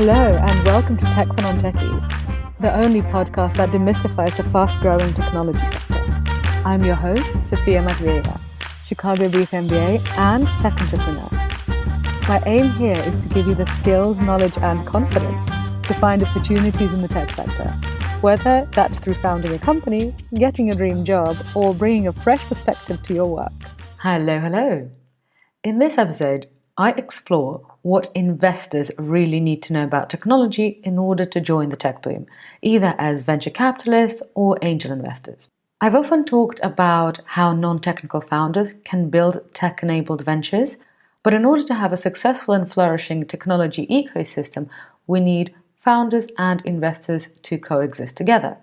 Hello and welcome to Tech for Non-Techies, the only podcast that demystifies the fast-growing technology sector. I'm your host, Sofia Matveeva, Chicago-based MBA and tech entrepreneur. My aim here is to give you the skills, knowledge and confidence to find opportunities in the tech sector, whether that's through founding a company, getting a dream job, or bringing a fresh perspective to your work. Hello. In this episode, I explore what investors really need to know about technology in order to join the tech boom, either as venture capitalists or angel investors. I've often talked about how non-technical founders can build tech-enabled ventures, but in order to have a successful and flourishing technology ecosystem, we need founders and investors to coexist together.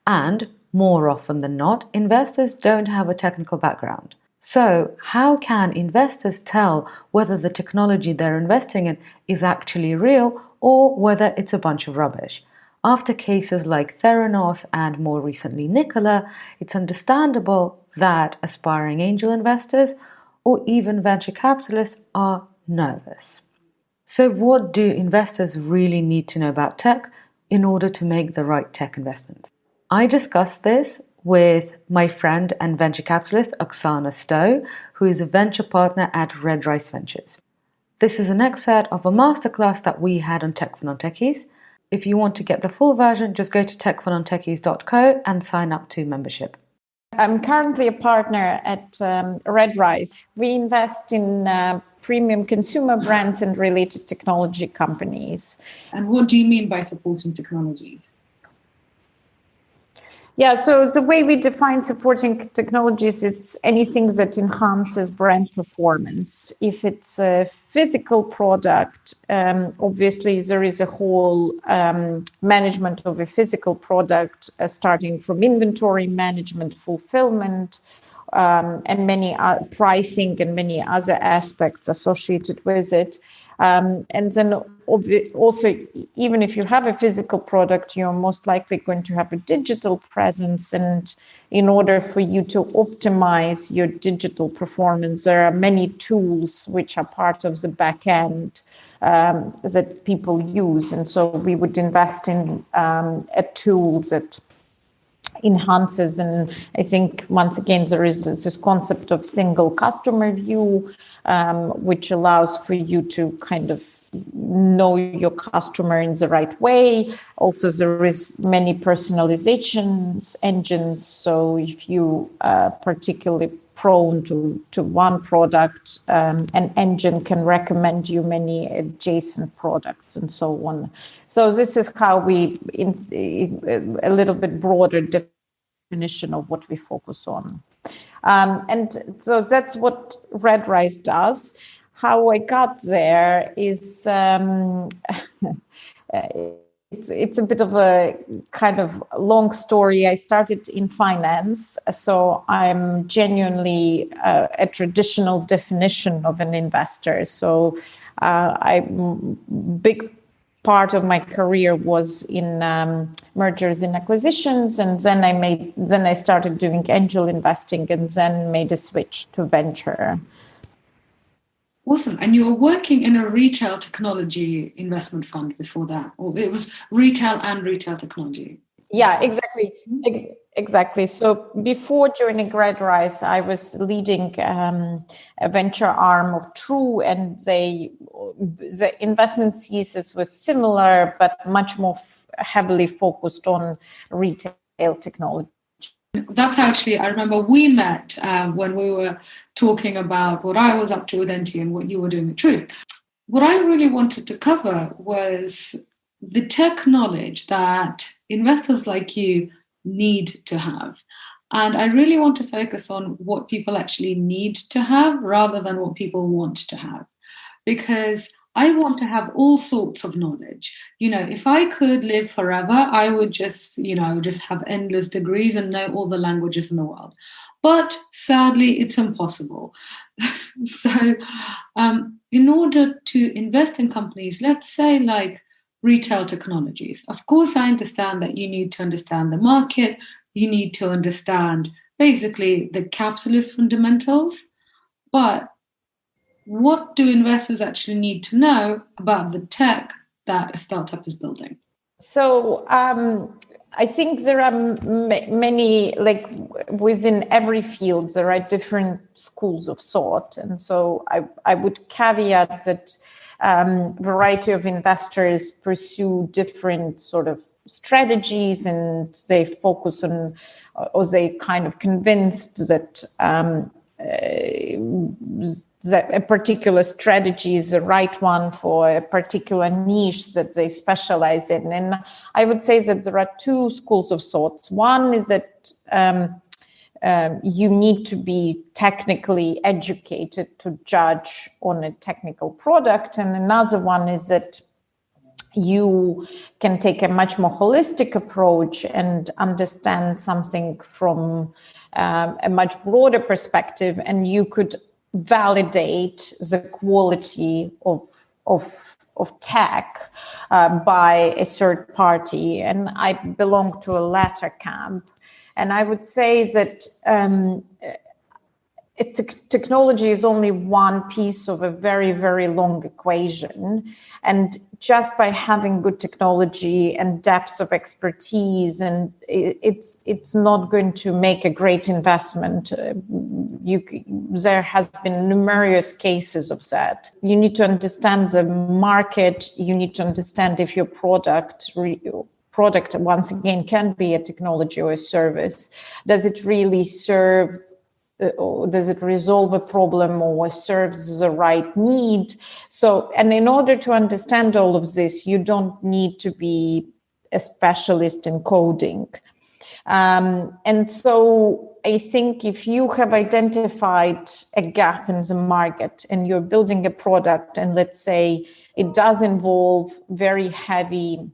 And more often than not, investors don't have a technical background. So, how can investors tell whether the technology they're investing in is actually real or whether it's a bunch of rubbish? After cases like Theranos and more recently Nikola, it's understandable that aspiring angel investors or even venture capitalists are nervous. So, what do investors really need to know about tech in order to make the right tech investments? I discussed this with my friend and venture capitalist Oksana Stowe, who is a venture partner at Red Rice Ventures. This is an excerpt of a masterclass that we had on Tech for Non-Techies. If you want to get the full version, just go to techfornontechies.co and sign up to membership. I'm currently a partner at Red Rice. We invest in premium consumer brands and related technology companies. And what do you mean by supporting technologies? Yeah, so the way we define supporting technologies, it's anything that enhances brand performance. If it's a physical product, obviously there is a whole management of a physical product, starting from inventory management, fulfillment, and many pricing and many other aspects associated with it. And then also, even if you have a physical product, you're most likely going to have a digital presence. And in order for you to optimize your digital performance, there are many tools which are part of the back end that people use. And so we would invest in a tool that enhances. And I think once again there is this concept of single customer view, which allows for you to kind of know your customer in the right way. Also, there is many personalizations engines. So if you are particularly prone to one product, an engine can recommend you many adjacent products and so on. So this is how we, in a little bit broader definition of what we focus on. And so that's what Red Rice does. How I got there is it's a bit of a kind of long story. I started in finance, so I'm genuinely a traditional definition of an investor. So big part of my career was in mergers and acquisitions, and then I started doing angel investing, and then made a switch to venture. Awesome. And you were working in a retail technology investment fund before that, or it was retail and retail technology? Yeah, exactly. Exactly. So before joining Red Rice, I was leading a venture arm of True, and the investment thesis was similar, but much more heavily focused on retail technology. That's actually, I remember we met when we were talking about what I was up to with NT and what you were doing at True. What I really wanted to cover was the tech knowledge that investors like you need to have. And I really want to focus on what people actually need to have rather than what people want to have. Because I want to have all sorts of knowledge. You know, if I could live forever, I would just have endless degrees and know all the languages in the world. But sadly, it's impossible. So in order to invest in companies, let's say like retail technologies, of course, I understand that you need to understand the market. You need to understand basically the capitalist fundamentals. But what do investors actually need to know about the tech that a startup is building? So I think there are many, like within every field, there are different schools of thought. And so I would caveat that variety of investors pursue different sort of strategies, and they focus on, or they kind of convinced that that a particular strategy is the right one for a particular niche that they specialize in. And I would say that there are two schools of thoughts. One is that you need to be technically educated to judge on a technical product. And another one is that you can take a much more holistic approach and understand something from a much broader perspective, and you could validate the quality of tech by a third party. And I belong to a latter camp. And I would say that technology is only one piece of a very, very long equation. And just by having good technology and depth of expertise, and it's not going to make a great investment. There has been numerous cases of that. You need to understand the market. You need to understand if your product once again can be a technology or a service. Does it really serve, or does it resolve a problem, or serves the right need? So, and in order to understand all of this, you don't need to be a specialist in coding. And so I think if you have identified a gap in the market and you're building a product, and let's say it does involve very heavy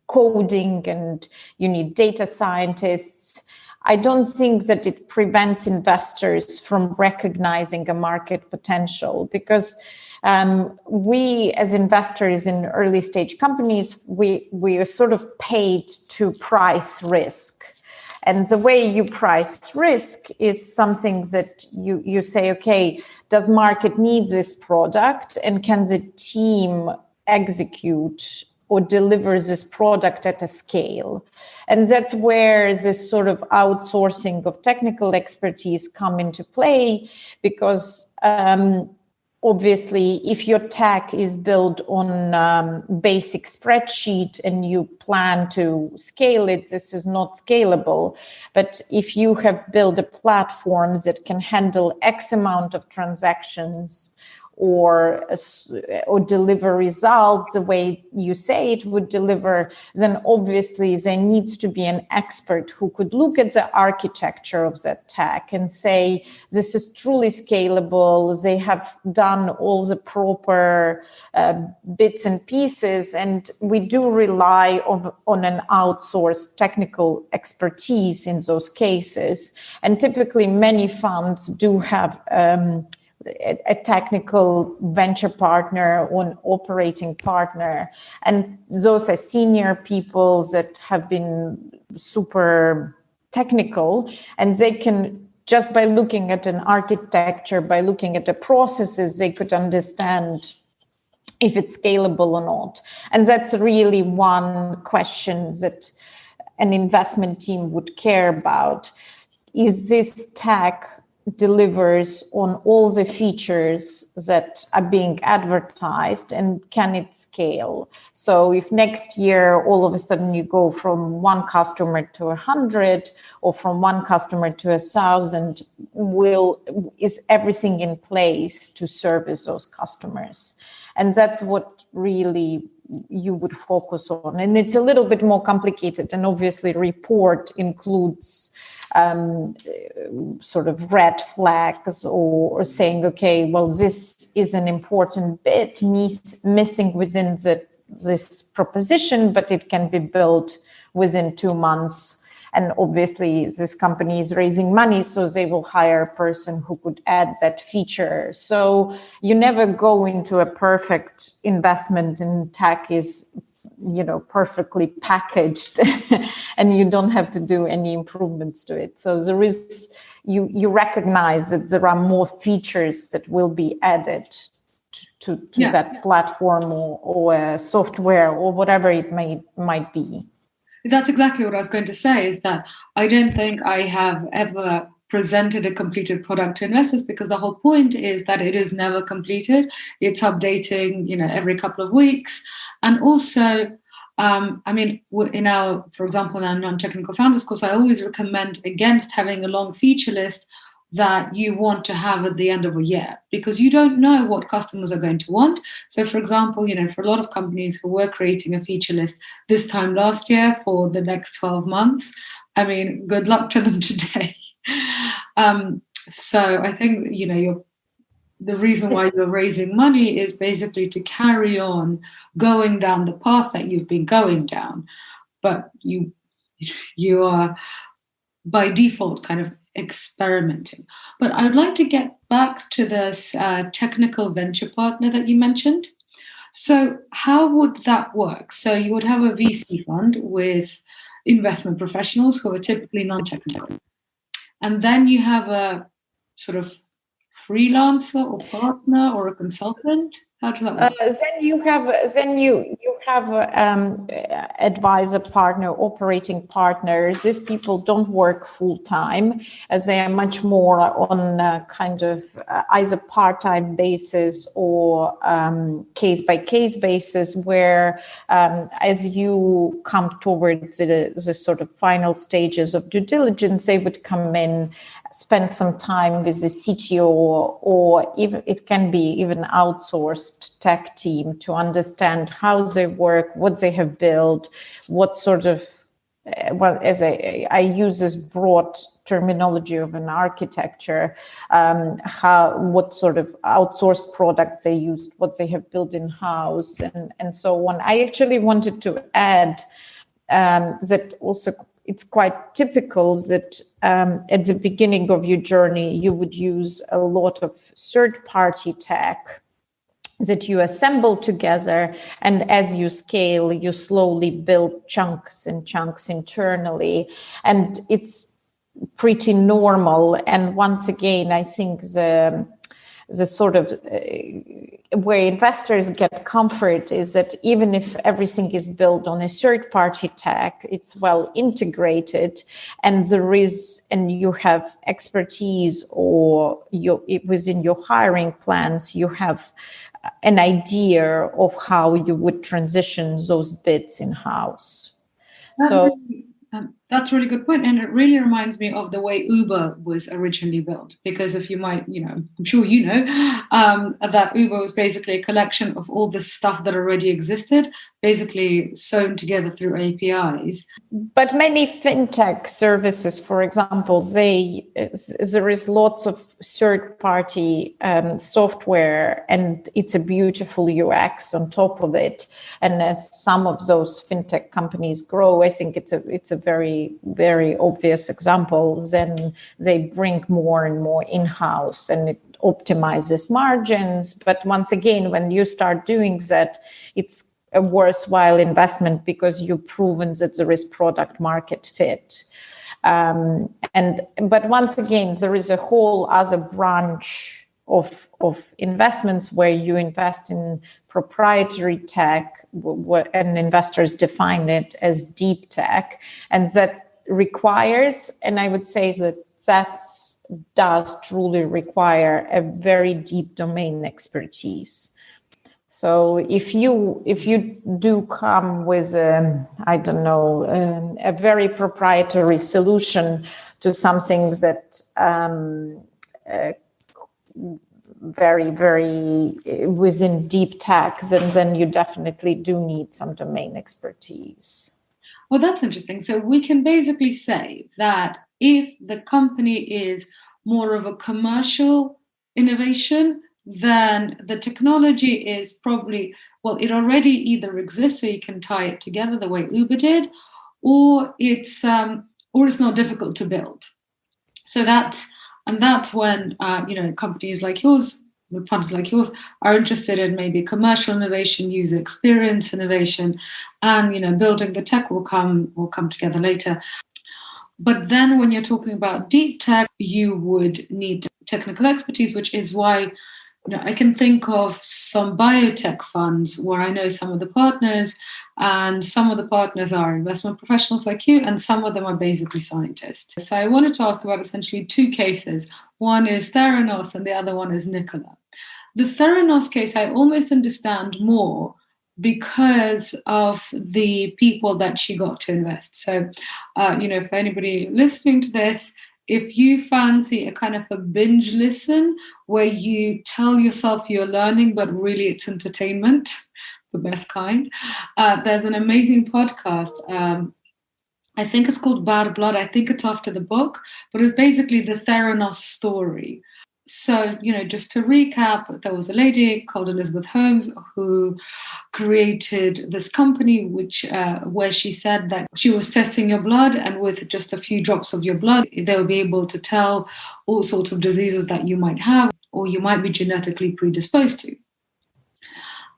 coding and you need data scientists, I don't think that it prevents investors from recognizing a market potential, because we as investors in early stage companies, we are sort of paid to price risk. And the way you price risk is something that you say, okay, does market need this product, and can the team execute or deliver this product at a scale? And that's where this sort of outsourcing of technical expertise come into play, because obviously if your tech is built on basic spreadsheet and you plan to scale it, this is not scalable. But if you have built a platform that can handle X amount of transactions, or deliver results the way you say it would deliver, then obviously there needs to be an expert who could look at the architecture of that tech and say, this is truly scalable. They have done all the proper bits and pieces. And we do rely on an outsourced technical expertise in those cases. And typically many funds do have a technical venture partner or an operating partner. And those are senior people that have been super technical, and they can, just by looking at an architecture, by looking at the processes, they could understand if it's scalable or not. And that's really one question that an investment team would care about. Is this tech delivers on all the features that are being advertised, and can it scale? So if next year all of a sudden you go from one customer to 100, or from one customer to 1,000, is everything in place to service those customers? And that's what really you would focus on. And it's a little bit more complicated, and obviously report includes sort of red flags, or saying, okay, well, this is an important bit missing within this proposition, but it can be built within 2 months. And obviously this company is raising money, so they will hire a person who could add that feature. So you never go into a perfect investment in tech is, perfectly packaged and you don't have to do any improvements to it. So there is, you recognize that there are more features that will be added to that platform or software or whatever it might be. That's exactly what I was going to say, is that I don't think I have ever presented a completed product to investors, because the whole point is that it is never completed. It's updating, every couple of weeks. And also, for example, in our non-technical founders course, I always recommend against having a long feature list that you want to have at the end of a year, because you don't know what customers are going to want. So, for example, for a lot of companies who were creating a feature list this time last year for the next 12 months, good luck to them today. So I think, the reason why you're raising money is basically to carry on going down the path that you've been going down, but you are by default kind of experimenting. But I would like to get back to this technical venture partner that you mentioned. So how would that work? So you would have a VC fund with investment professionals who are typically non-technical. And then you have a sort of freelancer or partner or a consultant. How does that work? Then you have advisor partner, operating partners. These people don't work full time, as they are much more on kind of either part-time basis or case by case basis, where as you come towards the sort of final stages of due diligence, they would come in, spend some time with the CTO, or even it can be even outsourced tech team to understand how they work, what they have built, what sort of, as I use this broad terminology of an architecture, what sort of outsourced products they use, what they have built in-house, and so on. I actually wanted to add that also it's quite typical that at the beginning of your journey, you would use a lot of third-party tech that you assemble together. And as you scale, you slowly build chunks and chunks internally. And it's pretty normal. And once again, I think the sort of where investors get comfort is that even if everything is built on a third-party tech, it's well integrated, and you have expertise, or within your hiring plans, you have an idea of how you would transition those bits in-house. That's a really good point. And it really reminds me of the way Uber was originally built. Because if you might, I'm sure that Uber was basically a collection of all the stuff that already existed, basically sewn together through APIs. But many fintech services, for example, there is lots of third-party software, and it's a beautiful UX on top of it. And as some of those fintech companies grow, I think it's a very, very obvious example. Then they bring more and more in-house, and it optimizes margins. But once again, when you start doing that, it's a worthwhile investment because you've proven that there is product market fit. But once again, there is a whole other branch of investments where you invest in proprietary tech, and investors define it as deep tech, and that requires, and I would say that does truly require a very deep domain expertise. So if you do come with a very proprietary solution to something that very, very within deep tech, then you definitely do need some domain expertise. Well, that's interesting. So we can basically say that if the company is more of a commercial innovation, then the technology is probably, it already either exists, so you can tie it together the way Uber did, or it's not difficult to build. So that's when companies like yours, the funds like yours, are interested in maybe commercial innovation, user experience innovation, and building the tech will come together later. But then when you're talking about deep tech, you would need technical expertise, which is why I can think of some biotech funds where I know some of the partners, and some of the partners are investment professionals like you, and some of them are basically scientists. So I wanted to ask about essentially two cases. One is Theranos and the other one is Nikola. The Theranos case, I almost understand more because of the people that she got to invest. So, for anybody listening to this, if you fancy a kind of a binge listen where you tell yourself you're learning, but really it's entertainment, the best kind, there's an amazing podcast. I think it's called Bad Blood. I think it's after the book, but it's basically the Theranos story. So, just to recap, there was a lady called Elizabeth Holmes who created this company where she said that she was testing your blood, and with just a few drops of your blood, they will be able to tell all sorts of diseases that you might have or you might be genetically predisposed to.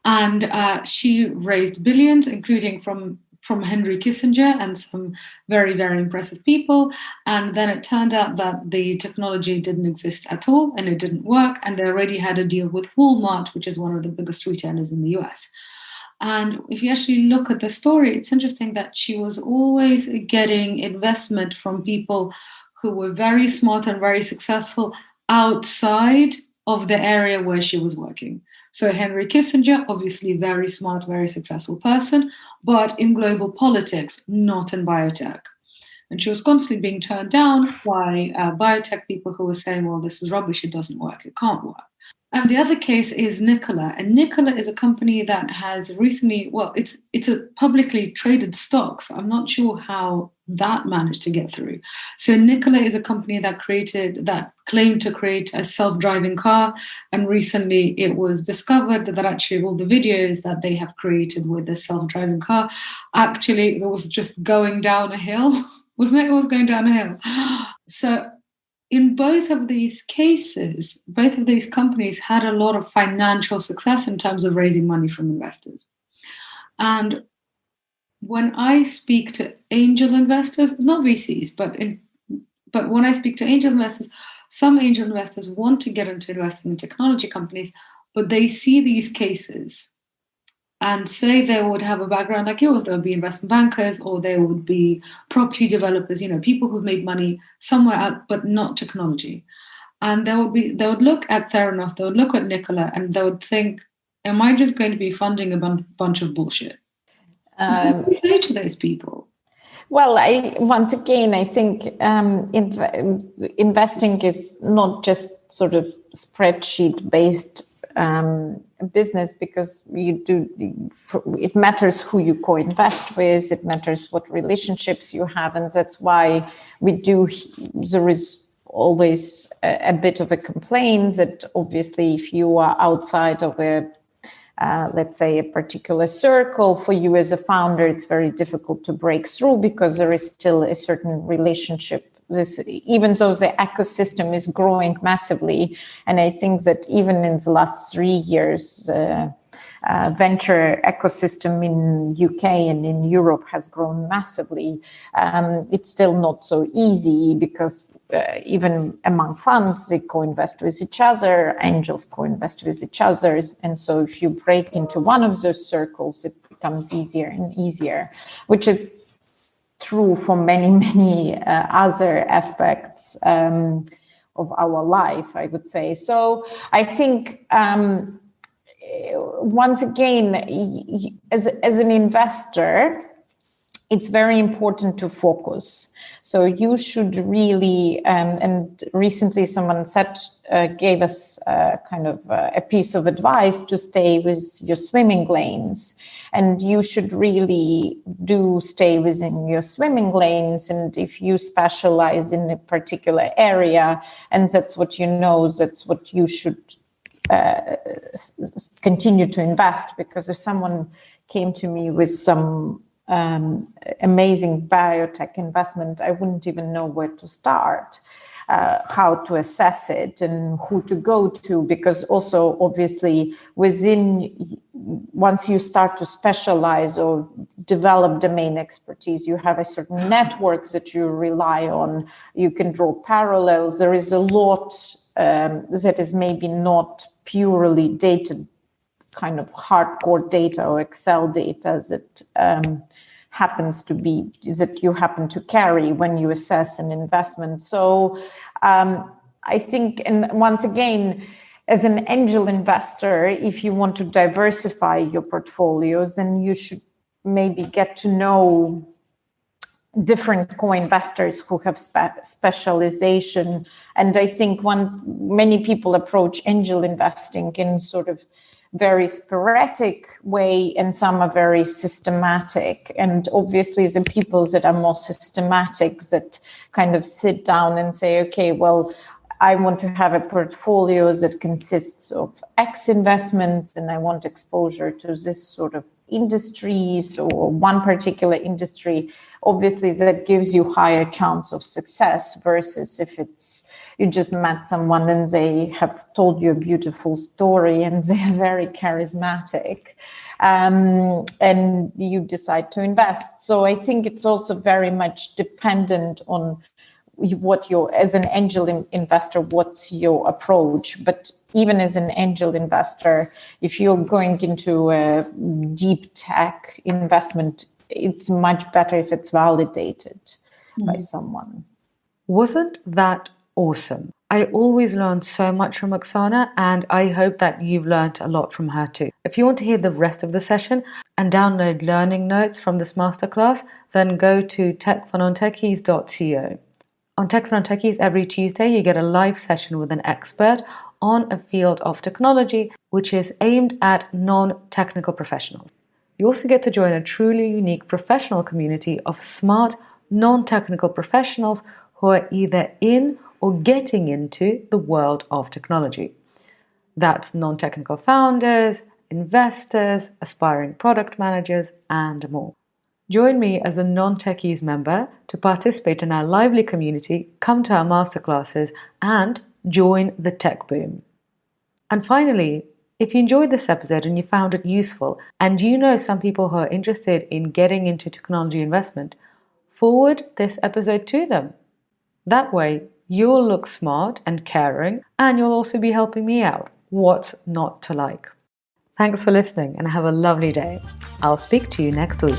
And she raised billions, including from Henry Kissinger and some very, very impressive people. And then it turned out that the technology didn't exist at all and it didn't work. And they already had a deal with Walmart, which is one of the biggest retailers in the US. And if you actually look at the story, it's interesting that she was always getting investment from people who were very smart and very successful outside of the area where she was working. So Henry Kissinger, obviously very smart, very successful person, but in global politics, not in biotech. And she was constantly being turned down by biotech people who were saying, well, this is rubbish, it doesn't work, it can't work. And the other case is Nikola. And Nikola is a company that has recently, well, it's a publicly traded stock, so I'm not sure how that managed to get through. So Nikola is a company that claimed to create a self-driving car. And recently it was discovered that actually all the videos that they have created with the self-driving car, actually it was just going down a hill. Wasn't it? It was going down a hill. So in both of these cases, both of these companies had a lot of financial success in terms of raising money from investors. And when I speak to angel investors, not VCs, but when I speak to angel investors, some angel investors want to get into investing in technology companies, but they see these cases and say they would have a background like yours. There would be investment bankers, or there would be property developers, people who've made money somewhere out, but not technology. And they would look at Theranos, they would look at Nikola, and they would think, am I just going to be funding a bunch of bullshit? What do you say to those people? Well, I think investing is not just sort of spreadsheet-based business, because it matters who you co-invest with, it matters what relationships you have, and that's why there is always a bit of a complaint that obviously if you are outside of let's say a particular circle, for you as a founder, it's very difficult to break through because there is still a certain relationship. Even though the ecosystem is growing massively, and I think that even in the last 3 years, venture ecosystem in UK and in Europe has grown massively. It's still not so easy because even among funds, they co-invest with each other, angels co-invest with each other. And so if you break into one of those circles, it becomes easier and easier, which is true for many other aspects of our life, I would say. So I think once again, as an investor, it's very important to focus. So you should really, and recently someone gave us kind of a piece of advice to stay with your swimming lanes. And you should really stay within your swimming lanes. And if you specialize in a particular area, and that's what that's what you should continue to invest. Because if someone came to me with some amazing biotech investment, I wouldn't even know where to start, how to assess it and who to go to, because also obviously once you start to specialize or develop domain expertise, you have a certain network that you rely on. You can draw parallels. There is a lot that is maybe not purely data, kind of hardcore data or Excel data as it happens to be, that you happen to carry when you assess an investment. So I think, and once again, as an angel investor, if you want to diversify your portfolios, then you should maybe get to know different co-investors who have specialization. And I think many people approach angel investing in sort of very sporadic way, and some are very systematic. And obviously the people that are more systematic, that kind of sit down and say, okay, well, I want to have a portfolio that consists of X investments, and I want exposure to this sort of industries or one particular industry. Obviously that gives you higher chance of success versus if it's you just met someone and they have told you a beautiful story and they're very charismatic, and you decide to invest. So I think it's also very much dependent on what as an angel investor, what's your approach. But even as an angel investor, if you're going into a deep tech investment, it's much better if it's validated by someone. Wasn't that awesome? I always learn so much from Oksana, and I hope that you've learned a lot from her too. If you want to hear the rest of the session and download learning notes from this masterclass, then go to techfornontechies.co. On Tech for Non-Techies, every Tuesday, you get a live session with an expert on a field of technology which is aimed at non-technical professionals. You also get to join a truly unique professional community of smart, non-technical professionals who are either in or getting into the world of technology. That's non-technical founders, investors, aspiring product managers, and more. Join me as a Non-Techies member to participate in our lively community, come to our masterclasses, and join the tech boom. And finally, if you enjoyed this episode and you found it useful, and you know some people who are interested in getting into technology investment, forward this episode to them. That way, you'll look smart and caring, and you'll also be helping me out. What's not to like? Thanks for listening and have a lovely day. I'll speak to you next week.